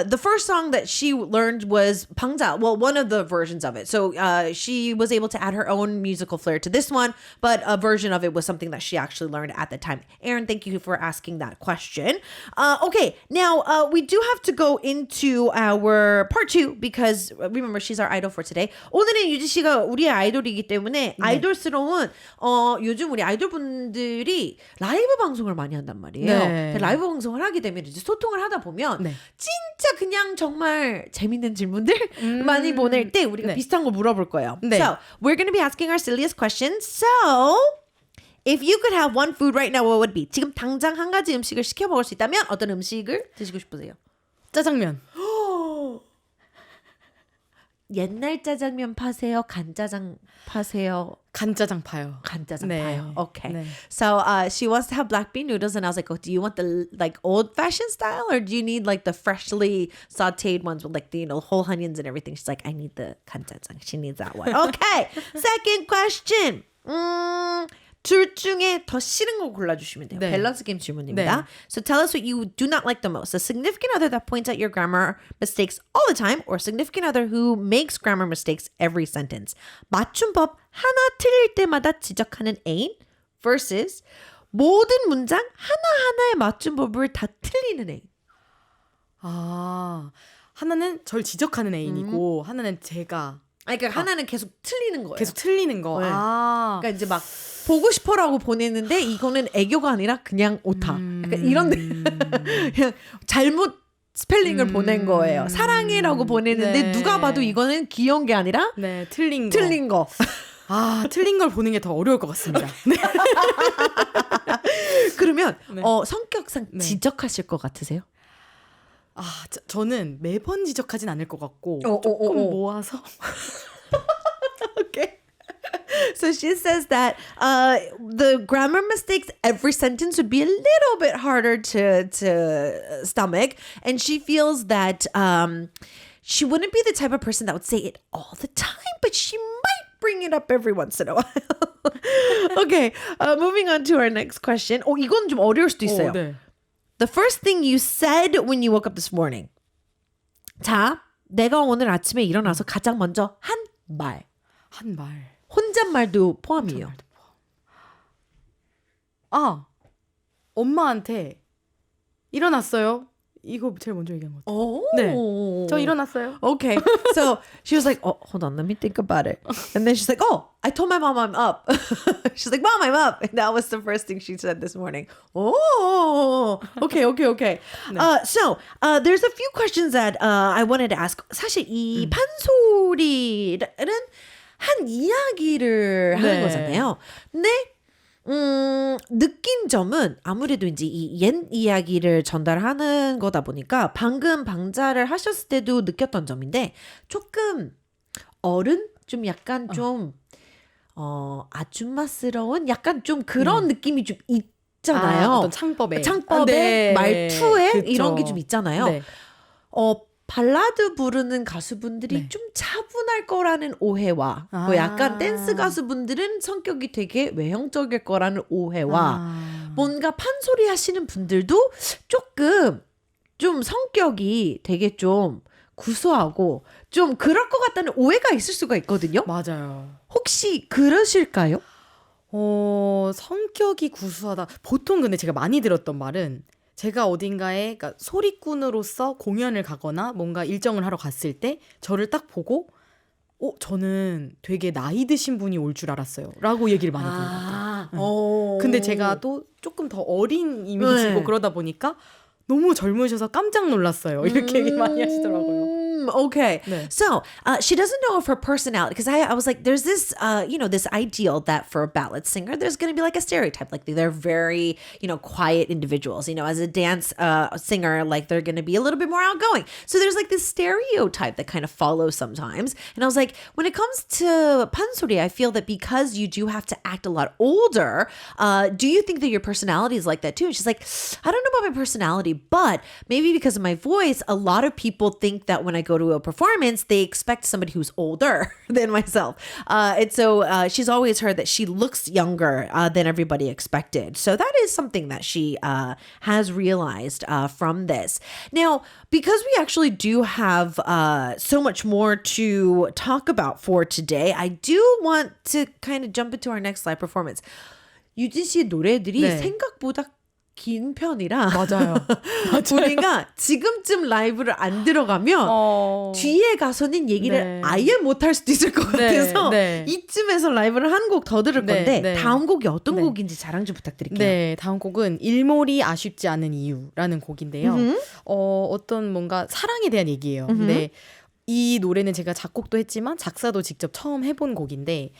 Speaker 1: the first song that she learned was Pangja. Well, one of the versions of it. So she was able to add her own musical flair to this one, but a version of it was something that she actually learned at the time. Aaron, thank you for asking that question. Okay, now we do have to go into our part 2 because remember she's our idol for today. 오늘은 유지 씨가 우리의 아이돌이기 때문에 아이돌스러운 요즘 우리 아이돌분들이 라이브 방송을 많이 한단 말이에요.
Speaker 2: 네.
Speaker 1: 라이브 방송을 하게 되면 이제 소통을 하다 보면
Speaker 2: 네.
Speaker 1: 진짜 그냥 정말 재밌는 질문들 많이 보낼 때 우리가
Speaker 2: 네.
Speaker 1: 비슷한 거 물어볼 거예요.
Speaker 2: 네.
Speaker 1: So we're going to be asking our silliest questions. So if you could have one food right now, what would it be? 지금 당장 한 가지 음식을 시켜 먹을 수 있다면 어떤 음식을 드시고 싶으세요?
Speaker 2: 짜장면.
Speaker 1: 옛날 짜장면 파세요? 간짜장 파세요?
Speaker 2: 간짜장 파요.
Speaker 1: 간짜장
Speaker 2: 네.
Speaker 1: 파요. Okay.
Speaker 2: 네.
Speaker 1: So she wants to have black bean noodles and I was like, oh, do you want the like old fashioned style or do you need like the freshly sauteed ones with like the whole onions and everything? She's like, I need the 간짜장. She needs that one. Okay. Second question. 둘 중에 더 싫은 거 골라주시면 돼요.
Speaker 2: 네.
Speaker 1: 밸런스 게임 질문입니다.
Speaker 2: 네.
Speaker 1: So tell us what you do not like the most. A significant other that points out your grammar mistakes all the time or a significant other who makes grammar mistakes every sentence. 맞춤법 하나 틀릴 때마다 지적하는 애인 versus 모든 문장 하나하나의 맞춤법을 다 틀리는 애인.
Speaker 2: 하나는 절 지적하는 애인이고 하나는 제가
Speaker 1: 그러니까 하나는 계속 틀리는 거예요.
Speaker 2: 계속 틀리는 거.
Speaker 1: 네. 그러니까 이제 막 보고 싶어라고 보냈는데 이거는 애교가 아니라 그냥 오타. 약간 이런 그냥 잘못 스펠링을 보낸 거예요. 사랑해라고 보냈는데
Speaker 2: 네.
Speaker 1: 누가 봐도 이거는 귀여운 게 아니라
Speaker 2: 네, 틀린
Speaker 1: 틀린 거.
Speaker 2: 거. 틀린 걸 보는 게 더 어려울 것 같습니다. 네.
Speaker 1: 그러면
Speaker 2: 네.
Speaker 1: 성격상
Speaker 2: 네.
Speaker 1: 지적하실 것 같으세요?
Speaker 2: 저는 매번 지적하진 않을 것 같고
Speaker 1: 조금
Speaker 2: 조금 모아서
Speaker 1: 오케이. So she says that the grammar mistakes, every sentence would be a little bit harder to stomach. And she feels that she wouldn't be the type of person that would say it all the time, but she might bring it up every once in a while. Okay, moving on to our next question. 이건 좀 어려울 수도 있어요.
Speaker 2: 네.
Speaker 1: The first thing you said when you woke up this morning. 자, 내가 오늘 아침에 일어나서 가장 먼저 한 말.
Speaker 2: 한 말.
Speaker 1: 혼잣말도 포함이에요.
Speaker 2: 아, 엄마한테 일어났어요. 이거 제일 먼저 얘기한 것 같아요.
Speaker 1: Oh.
Speaker 2: 네. 저 일어났어요.
Speaker 1: Okay. So she was like, oh, hold on, let me think about it. And then she's like, oh, I told my mom I'm up. She's like, Mom, I'm up. And that was the first thing she said this morning. Oh, okay. So there's a few questions that I wanted to ask. 사실 이 판소리는 한 이야기를 하는
Speaker 2: 네.
Speaker 1: 거잖아요. 근데 느낀 점은 아무래도 이제 이 옛 이야기를 전달하는 거다 보니까 방금 방자를 하셨을 때도 느꼈던 점인데 조금 어른? 좀 약간 좀 아줌마스러운 약간 좀 그런 느낌이 좀 있잖아요.
Speaker 2: 어떤 창법에.
Speaker 1: 창법에
Speaker 2: 네.
Speaker 1: 말투에
Speaker 2: 그쵸.
Speaker 1: 이런 게 좀 있잖아요.
Speaker 2: 네.
Speaker 1: 발라드 부르는 가수분들이
Speaker 2: 네.
Speaker 1: 좀 차분할 거라는 오해와 뭐 약간 댄스 가수분들은 성격이 되게 외형적일 거라는 오해와 뭔가 판소리 하시는 분들도 조금 좀 성격이 되게 좀 구수하고 좀 그럴 것 같다는 오해가 있을 수가 있거든요.
Speaker 2: 맞아요.
Speaker 1: 혹시 그러실까요?
Speaker 2: 성격이 구수하다. 보통 근데 제가 많이 들었던 말은 제가 어딘가에 그러니까 소리꾼으로서 공연을 가거나 뭔가 일정을 하러 갔을 때 저를 딱 보고 저는 되게 나이 드신 분이 올 줄 알았어요. 라고 얘기를 많이 듣는 것 같아요. 근데 제가 또 조금 더 어린 이미지고
Speaker 1: 네.
Speaker 2: 그러다 보니까 너무 젊으셔서 깜짝 놀랐어요. 이렇게 얘기 많이 하시더라고요.
Speaker 1: Okay.
Speaker 2: 네.
Speaker 1: So she doesn't know of her personality because I was like, there's this, this ideal that for a ballad singer, there's going to be like a stereotype. Like they're very, quiet individuals. As a dance singer, like they're going to be a little bit more outgoing. So there's like this stereotype that kind of follows sometimes. And I was like, when it comes to pansori, I feel that because you do have to act a lot older, do you think that your personality is like that too? And she's like, I don't know about my personality, but maybe because of my voice, a lot of people think that when I go to a performance, they expect somebody who's older than myself. And so she's always heard that she looks younger than everybody expected. So that is something that she has realized from this. Now, because we actually do have so much more to talk about for today, I do want to kind of jump into our next live performance. 유진 씨의 노래들이
Speaker 2: 네.
Speaker 1: 생각보다 긴 편이라
Speaker 2: 맞아요.
Speaker 1: 우리가 지금쯤 라이브를 안 들어가면 뒤에 가서는 얘기를
Speaker 2: 네.
Speaker 1: 아예 못할 수도 있을 것
Speaker 2: 네,
Speaker 1: 같아서
Speaker 2: 네.
Speaker 1: 이쯤에서 라이브를 한 곡 더 들을
Speaker 2: 네,
Speaker 1: 건데
Speaker 2: 네.
Speaker 1: 다음 곡이 어떤
Speaker 2: 네.
Speaker 1: 곡인지 자랑 좀 부탁드릴게요.
Speaker 2: 네, 다음 곡은 일몰이 아쉽지 않은 이유라는 곡인데요. 어떤 뭔가 사랑에 대한 얘기예요. 근데 이 노래는 제가 작곡도 했지만 작사도 직접 처음 해본 곡인데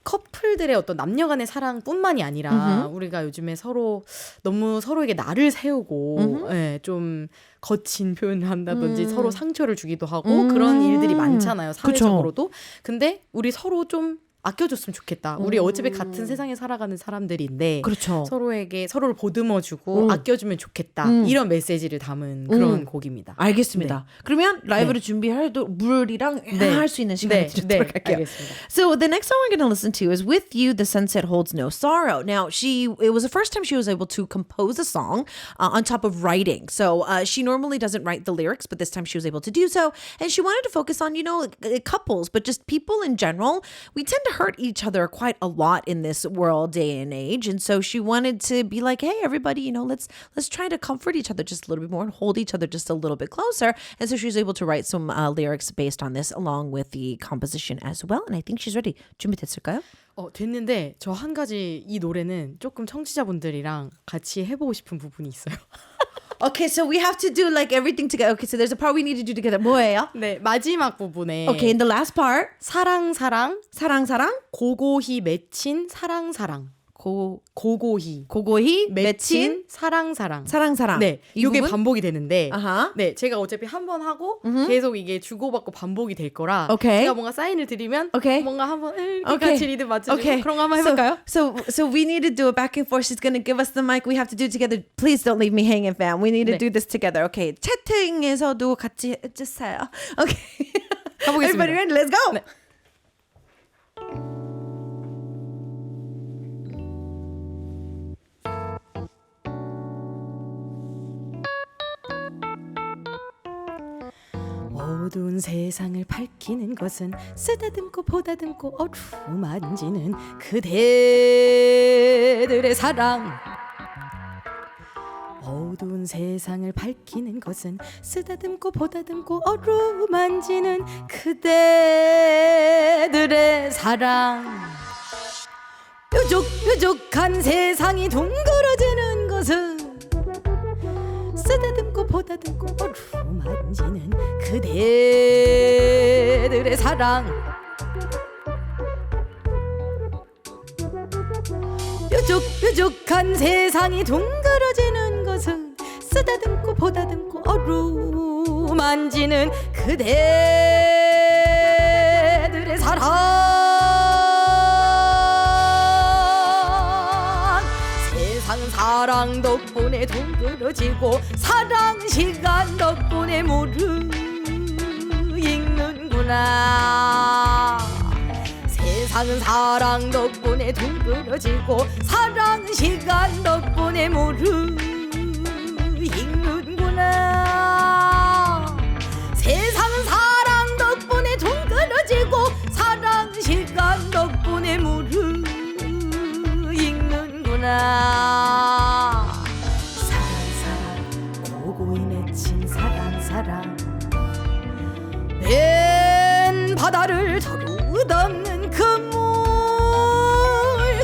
Speaker 2: 커플들의 어떤 남녀간의 사랑뿐만이 아니라 우리가 요즘에 서로 너무 서로에게 나를 세우고 좀 거친 표현을 한다든지 서로 상처를 주기도 하고 그런 일들이 많잖아요. 사회적으로도. 근데 우리 서로 좀 아껴줬으면 좋겠다. 우리 어차피 같은 세상에 살아가는 사람들인데
Speaker 1: 그렇죠.
Speaker 2: 서로에게 서로를 보듬어주고 아껴주면 좋겠다. 이런 메시지를 담은 그런 곡입니다.
Speaker 1: 알겠습니다. 그러면 라이브를 준비해도 물이랑 할 수 있는 시간을 드리도록 할게요.
Speaker 2: 알겠습니다.
Speaker 1: So the next song we're going to listen to is With You, The Sunset Holds No Sorrow. Now, it was the first time she was able to compose a song on top of writing. So she normally doesn't write the lyrics, but this time she was able to do so. And she wanted to focus on, couples, but just people in general. We tend to hurt each other quite a lot in this world, day and age. And so she wanted to be like, hey, everybody, let's try to comfort each other just a little bit more and hold each other just a little bit closer. And so she was able to write some lyrics based on this along with the composition as well. And I think she's ready. 준비됐을까요?
Speaker 2: 됐는데 저 한 가지 이 노래는 조금 청취자분들이랑 같이 해보고 싶은 부분이 있어요.
Speaker 1: Okay, so we have to do like everything together. Okay, so there's a part we need to do together. 뭐예요?
Speaker 2: 네, 마지막 부분에
Speaker 1: Okay, in the last part.
Speaker 2: 사랑
Speaker 1: 사랑
Speaker 2: 고고히 맺힌 사랑 고고히
Speaker 1: 고고히
Speaker 2: 맺힌 사랑.
Speaker 1: 사랑.
Speaker 2: 네,
Speaker 1: 이
Speaker 2: 이게
Speaker 1: 부분?
Speaker 2: 반복이 되는데
Speaker 1: 아하.
Speaker 2: 네, 제가 어차피 한 번 하고 계속 이게 주고받고 반복이 될 거라
Speaker 1: 오케이.
Speaker 2: 제가 뭔가 사인을 드리면
Speaker 1: 오케이.
Speaker 2: 뭔가 한번 이렇게
Speaker 1: 오케이.
Speaker 2: 같이 리듬 맞춰주고
Speaker 1: Okay.
Speaker 2: 그런 거 한번 해볼까요?
Speaker 1: So we need to do it back and forth. She's gonna give us the mic. We have to do it together. Please don't leave me hanging, fam. We need to
Speaker 2: 네.
Speaker 1: do this together. Okay. 채팅에서도 같이 해주세요. Okay.
Speaker 2: 가보겠습니다.
Speaker 1: Everybody ready? Let's go.
Speaker 2: 네. 어두운 세상을 밝히는 것은 쓰다듬고 보다듬고 어루만지는 그대들의 사랑. 어두운 세상을 밝히는 것은 쓰다듬고 보다듬고 어루만지는 그대들의 사랑. 뾰족뾰족한 세상이 둥그러지는 것은 쓰다듬고 보다듬고 어루만지는 그대들의 사랑. 뾰족뾰족한 세상이 둥그러지는 것은 쓰다듬고 보다듬고 어루만지는 그대들의 사랑. 세상 사랑 덕분에 둥그러지고 사랑 시간 덕분에 무르익는구나. 세상은 사랑 덕분에 둥그러지고 사랑 시간 덕분에 무르익는구나. 세상은 사랑 덕분에 둥그러지고 사랑 시간 덕분에 무르익는구나. 사랑 고고히 맺힌 사랑 맨 바다를 저루덮는 그물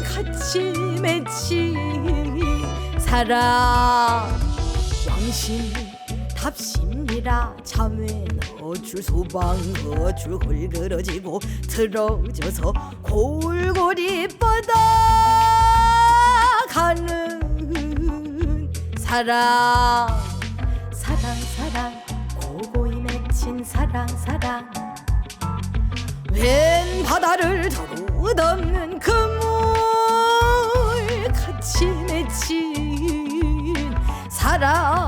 Speaker 2: 같이 맺힌 사랑. 왕신 답심이라 잠에 넣어줄 소방 넣어줄 홀그러지고 틀어져서 골골이 뻗어가는 사랑. 사랑 고고히 맺힌 사랑. 웬 바다를 저루덮는 그물 같이 맺힌 사랑.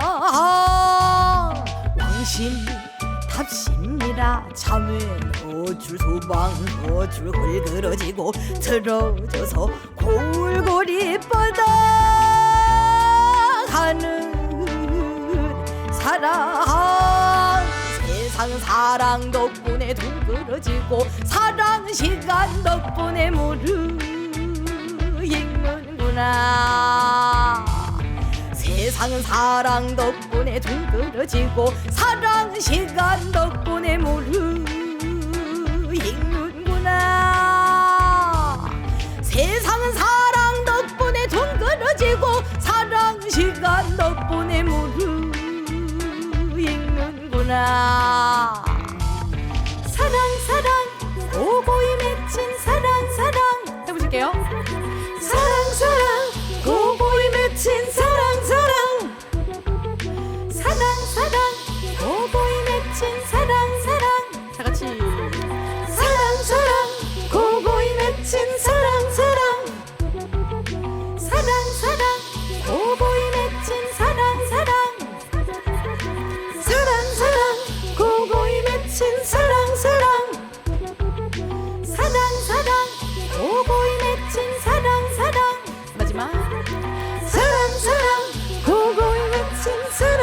Speaker 2: 왕신 답심이라 잠에 넣어줄 소방 넣어줄 홀그러지고 틀어져서 골골이 뻗어가는 사랑. 세상 사랑 덕분에 둥그러지고 사랑 시간 덕분에 무르익는구나. 세상은 사랑 덕분에 둥그러지고 사랑 시간 덕분에 무르익는구나. 세상은 사랑 덕분에 둥그러지고 사랑 시간 덕분에 무르익는구나. 사랑 고고히 맺힌 사랑. 해보실게요. 사랑 고고히 맺힌 사랑. 사랑 고고히 맺힌 사랑. 다 같이. 사랑 고고히 맺힌 사랑. 사랑 고고히 맺힌 사랑. 사랑 고고히 맺힌 사랑. 사랑 고고히 맺힌 사랑. 마지막. 사랑 고고히 맺힌 사랑.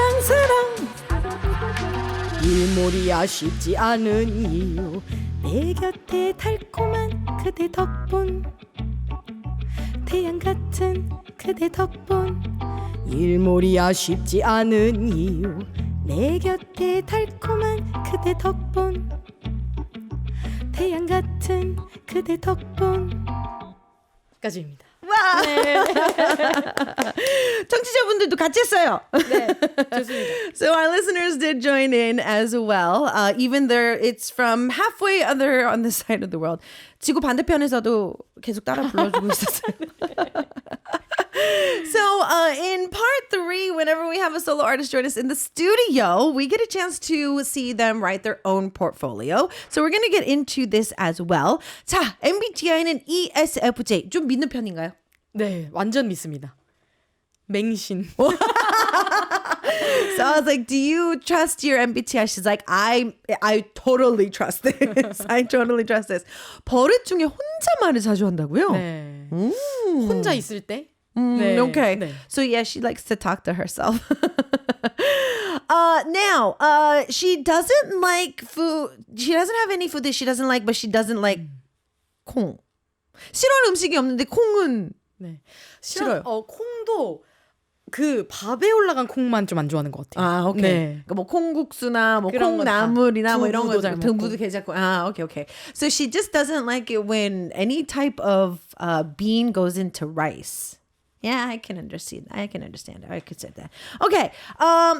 Speaker 2: 일몰이 아쉽지 않은 이유 내 곁에 달콤한 그대 덕분. 태양 같은 그대 덕분. 일몰이 아쉽지 않은 이유 내 곁에 달콤한 그대 덕분. 태양 같은 그대 덕분. 까지입니다.
Speaker 1: 와.
Speaker 2: 네.
Speaker 1: 청취자분들도 같이 했어요.
Speaker 2: 네, 좋습니다.
Speaker 1: So our listeners did join in as well. Even though it's from halfway other on the side of the world. 지구 반대편에서도 계속 따라 불러주고 있었어요. in part 3, whenever we have a solo artist join us in the studio, we get a chance to see them write their own portfolio. So we're going to get into this as well. 자, MBTI는 ESFJ. 좀 믿는 편인가요?
Speaker 2: 네, 완전 믿습니다. 맹신.
Speaker 1: So I was like, do you trust your MBTI? She's like, I totally trust this. I totally trust this. 버릇 중에 혼자 말을 자주 한다고요?
Speaker 2: 네. 혼자 있을 때? 네.
Speaker 1: Okay.
Speaker 2: 네.
Speaker 1: So yeah, she likes to talk to herself. Now, she doesn't like food. She doesn't have any food that she doesn't like, but she doesn't like 콩. 싫어하는 음식이 없는데 콩은
Speaker 2: 네.
Speaker 1: 싫어요.
Speaker 2: 콩도 그 밥에 올라간 콩만 좀 안 좋아하는 것 같아요.
Speaker 1: 아, 오케이.
Speaker 2: 네.
Speaker 1: 그러니까 뭐 콩국수나 뭐
Speaker 2: 그런 거 다.
Speaker 1: 콩나물이나 뭐 이런
Speaker 2: 두부도
Speaker 1: 거
Speaker 2: 잘
Speaker 1: 등부도 괜찮고. 아, okay, okay. So she just doesn't like it when any type of bean goes into rice. Yeah, I can understand. I can understand. I could say that. Okay.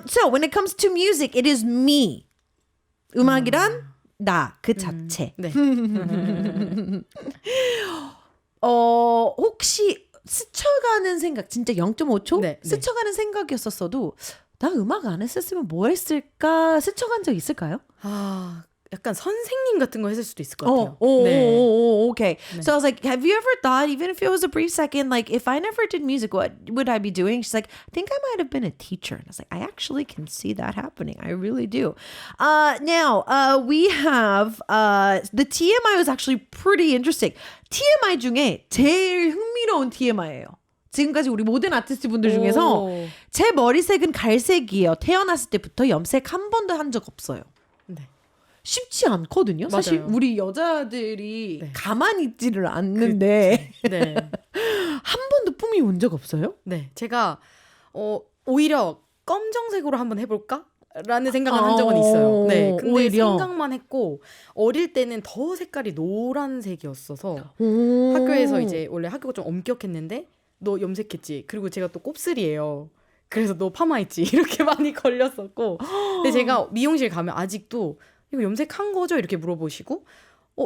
Speaker 1: So when it comes to music, it is me. 음악이란 나 그 자체.
Speaker 2: 네.
Speaker 1: 혹시 스쳐가는 생각, 진짜 0.5초?
Speaker 2: 네, 네.
Speaker 1: 스쳐가는 생각이었었어도 나 음악 안 했었으면 뭐 했을까 스쳐간 적 있을까요?
Speaker 2: 아, 약간 선생님 같은 거 했을 수도 있을 것 같아요.
Speaker 1: Okay. So I was like, have you ever thought, even if it was a brief second, like if I never did music, what would I be doing? She's like, I think I might have been a teacher. And I was like, I actually can see that happening. I really do. Now, we have, the TMI was actually pretty interesting. TMI 중에 제일 흥미로운 TMI예요. 지금까지 우리 모든 아티스트 분들 중에서
Speaker 2: 오.
Speaker 1: 제 머리색은 갈색이에요. 태어났을 때부터 염색 한 번도 한 적 없어요.
Speaker 2: 네.
Speaker 1: 쉽지 않거든요. 사실
Speaker 2: 맞아요.
Speaker 1: 우리 여자들이
Speaker 2: 네.
Speaker 1: 가만히 있지를 않는데
Speaker 2: 네.
Speaker 1: 한 번도 뿜이 온 적 없어요?
Speaker 2: 네. 제가 오히려 검정색으로 한번 해볼까? 라는 생각을 한 적은 있어요. 네. 근데
Speaker 1: 오히려.
Speaker 2: 생각만 했고 어릴 때는 더 색깔이 노란색이었어서 학교에서 이제 원래 학교가 좀 엄격했는데 너 염색했지. 그리고 제가 또 곱슬이에요. 그래서 너 파마했지. 이렇게 많이 걸렸었고. 근데 제가 미용실 가면 아직도 이거 염색한 거죠? 이렇게 물어보시고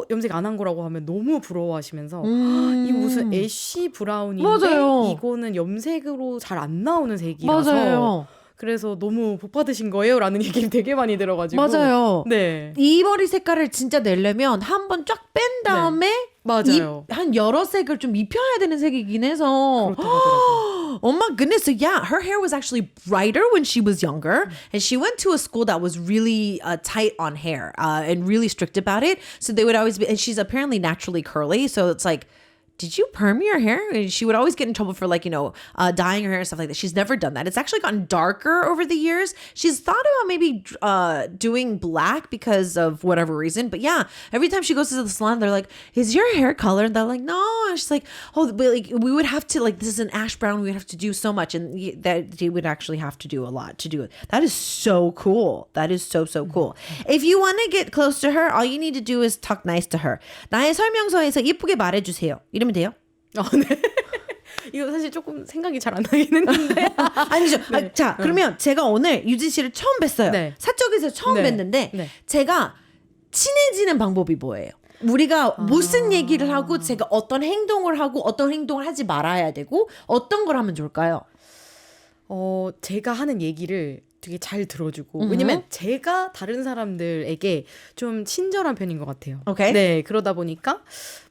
Speaker 2: 염색 안 한 거라고 하면 너무 부러워하시면서 이 무슨 애쉬 브라운인데
Speaker 1: 맞아요.
Speaker 2: 이거는 염색으로 잘 안 나오는 색이라서
Speaker 1: 맞아요.
Speaker 2: 그래서 너무 복 받으신 거예요? 라는 얘기를 되게 많이 들어가지고
Speaker 1: 맞아요.
Speaker 2: 네.
Speaker 1: 이 머리 색깔을 진짜 내려면 한 번 쫙 뺀 다음에
Speaker 2: 맞아요.
Speaker 1: 한 여러 색을 좀 입혀야 되는 색이긴 해서
Speaker 2: 그렇다고 하더라고요.
Speaker 1: Oh my goodness. So yeah, her hair was actually brighter when she was younger. And she went to a school that was really tight on hair and really strict about it. So they would always be, and she's apparently naturally curly. So it's like, did you perm your hair? And she would always get in trouble for dyeing her hair and stuff like that. She's never done that. It's actually gotten darker over the years. She's thought about maybe doing black because of whatever reason. But yeah, every time she goes to the salon, they're like, is your hair colored? And they're like, no. And she's like, oh, but we would have to, this is an ash brown. We would have to do so much. And that they would actually have to do a lot to do it. That is so cool. That is so, so cool. If you want to get close to her, all you need to do is talk nice to her. 나의 설명서에서 예쁘게 말해주세요. 이러면 돼요?
Speaker 2: 네. 이거 사실 조금 생각이 잘 안 나긴 했는데
Speaker 1: 아니죠.
Speaker 2: 네.
Speaker 1: 자, 그러면 제가 오늘 유진 씨를 처음 뵀어요.
Speaker 2: 네.
Speaker 1: 사적에서 처음
Speaker 2: 네.
Speaker 1: 뵀는데
Speaker 2: 네.
Speaker 1: 제가 친해지는 방법이 뭐예요? 우리가 무슨 얘기를 하고 제가 어떤 행동을 하고 어떤 행동을 하지 말아야 되고 어떤 걸 하면 좋을까요?
Speaker 2: 제가 하는 얘기를 되게 잘 들어주고 왜냐면 제가 다른 사람들에게 좀 친절한 편인 것 같아요.
Speaker 1: 오케이.
Speaker 2: 네, 그러다 보니까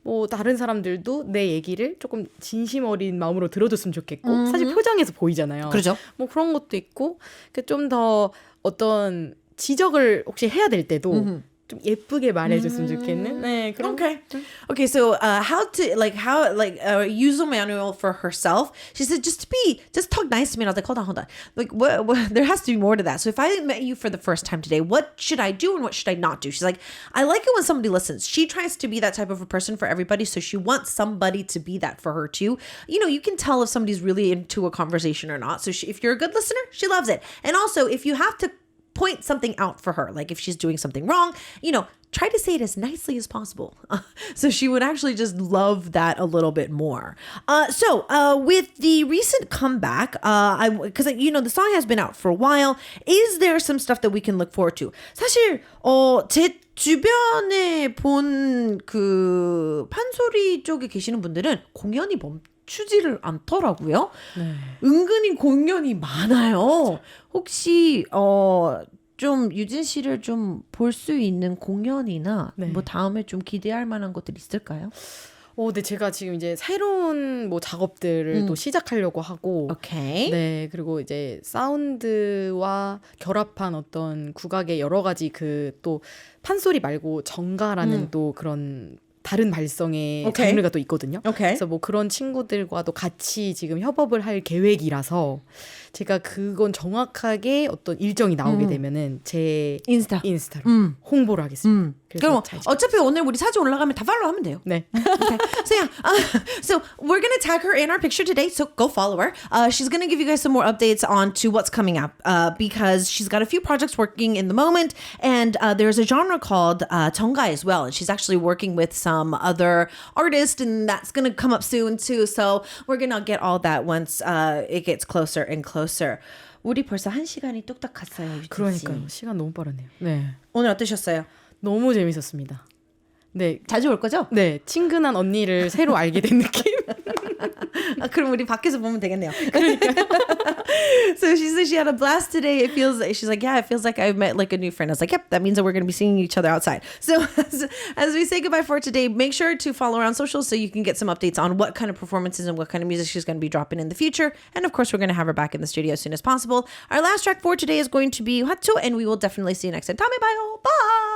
Speaker 2: 뭐 다른 사람들도 내 얘기를 조금 진심 어린 마음으로 들어줬으면 좋겠고 사실 표정에서 보이잖아요.
Speaker 1: 그렇죠.
Speaker 2: 뭐 그런 것도 있고 좀 더 어떤 지적을 혹시 해야 될 때도 좀 예쁘게 말해줬으면 좋겠는. 네, 그런.
Speaker 1: Okay. So user manual for herself. She said just talk nice to me. And I was like, hold on. Like what? There has to be more to that. So if I met you for the first time today, what should I do and what should I not do? She's like, I like it when somebody listens. She tries to be that type of a person for everybody. So she wants somebody to be that for her too. You know, you can tell if somebody's really into a conversation or not. So if you're a good listener, she loves it. And also if you have to point something out for her, like if she's doing something wrong, try to say it as nicely as possible. So she would actually just love that a little bit more. So with the recent comeback, because the song has been out for a while, is there some stuff that we can look forward to? 사실 제 주변에 본 그 판소리 쪽에 계시는 분들은 공연이 추지를 않더라고요.
Speaker 2: 네.
Speaker 1: 은근히 공연이 많아요. 혹시 좀 유진 씨를 좀 볼 수 있는 공연이나
Speaker 2: 네.
Speaker 1: 뭐 다음에 좀 기대할 만한 것들 있을까요?
Speaker 2: 네, 제가 지금 이제 새로운 뭐 작업들을 또 시작하려고 하고,
Speaker 1: 오케이.
Speaker 2: 네, 그리고 이제 사운드와 결합한 어떤 국악의 여러 가지 그 또 판소리 말고 정가라는 또 그런 다른 발성의
Speaker 1: 오케이.
Speaker 2: 장르가 또 있거든요.
Speaker 1: 오케이.
Speaker 2: 그래서 뭐 그런 친구들과도 같이 지금 협업을 할 계획이라서 제가 그건 정확하게 어떤 일정이 나오게 되면은 제 인스타로 홍보를 하겠습니다. 그래서
Speaker 1: 그럼
Speaker 2: 잘
Speaker 1: 어차피 오늘 우리 사진 올라가면 다 팔로우 하면 돼요.
Speaker 2: 네.
Speaker 1: Okay. So yeah, so we're gonna tag her in our picture today. So go follow her. She's gonna give you guys some more updates on to what's coming up because she's got a few projects working in the moment, and there's a genre called 정가 as well, and she's actually working with some other artists, and that's gonna come up soon too. So we're gonna get all that once it gets closer and closer. 우리 벌써 1시간이 뚝딱 갔어요. 유진 씨.
Speaker 2: 그러니까요. 시간 너무 빠르네요. 네.
Speaker 1: 오늘 어떠셨어요?
Speaker 2: 너무 재밌었습니다. 네.
Speaker 1: 자주 올 거죠?
Speaker 2: 네. 친근한 언니를 새로 알게 된 느낌.
Speaker 1: 그럼 우리 밖에서 보면 되겠네요. So she said she had a blast today. She's like, yeah, it feels like I've met like a new friend. I was like, yep, that means that we're going to be seeing each other outside. So as we say goodbye for today, make sure to follow her on socials so you can get some updates on what kind of performances and what kind of music she's going to be dropping in the future. And of course, we're going to have her back in the studio as soon as possible. Our last track for today is going to be Hatu, and we will definitely see you next time. 다음에 봐요. Bye!